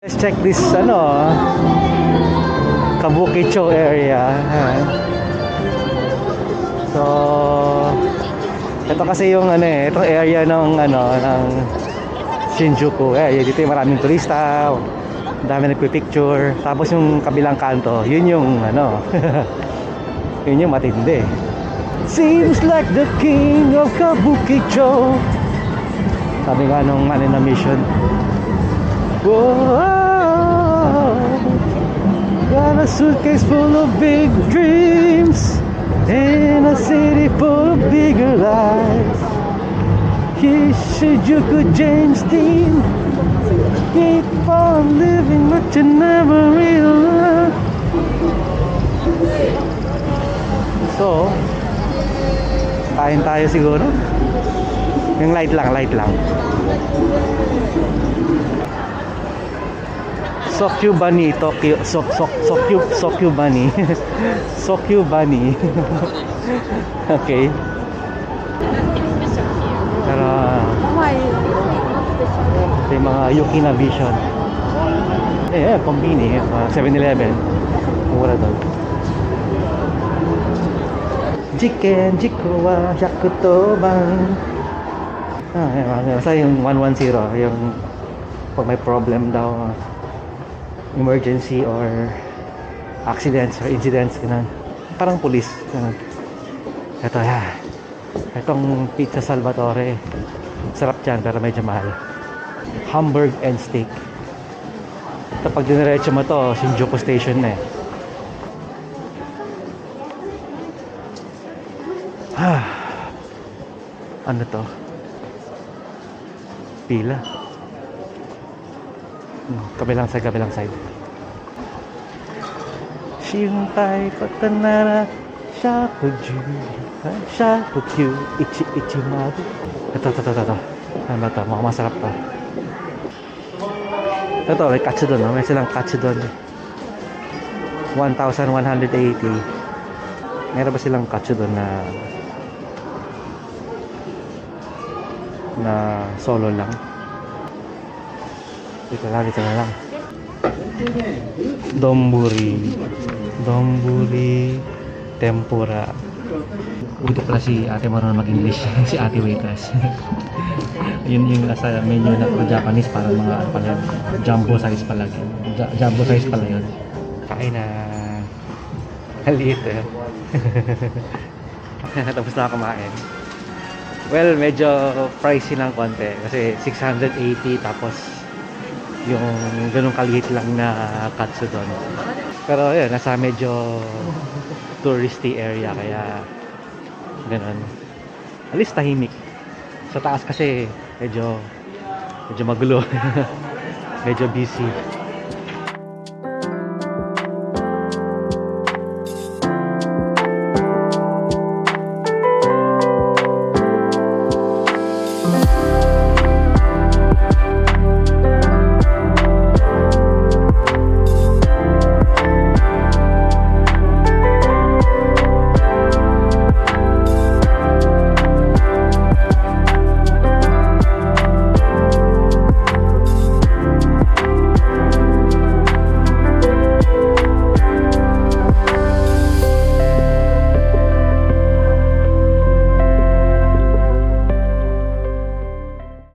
Let's check this Kabukicho area. So ito kasi yung itong area ng Shinjuku. Dito yung maraming turista, dami nagpi-picture. Tapos yung kabilang kanto, yun yung yun yung matindi. Seems like the king of Kabukicho. Sabi nga nung na mission. Whoa, got a suitcase full of big dreams in a city full of bigger lives. He's Shinjuku James Dean. Keep on living but you never realize. So kain tayo siguro. Yung light lang. Sokyu Bunny Tokyo. Sokyu Bunny. Sokyu Bunny. Okay. Pero ito yung mga Yukina Vision. Kombini 7-Eleven. Mura doon. Jiken Jikuwa Yakutoban. Basta yung 110, yung pag may problem daw, emergency or accidents or incidents, ganun. Parang police, ganun. Ito itong Pizza Salvatore, sarap dyan pero medyo mahal. Hamburg and steak. Ito pag diniretso mo to, Shinjuku Station na ano to? Pila. Kabilang side. Shintai Kotanara Shakugyu Ichimaru. Ito. Ano ba ito? Mukhang masarap to. Ito, may katsudon. May silang katsudon. 1,180. Meron ba silang katsudon na solo lang? Dito na lang. Donburi tempura. Buti pala si ate marunong mag-English. Si ate waitress. Yun yung nasa menu na Japanese, para mga pala jumbo size pala yun. Kain na. Haliit Tapos na kumain. Well, medyo pricey ng konti kasi 680, tapos yung ganun kaliit lang na katsudon. Pero yun, nasa medyo touristy area, kaya ganun. At least tahimik. Sa taas kasi medyo magulo. Medyo busy.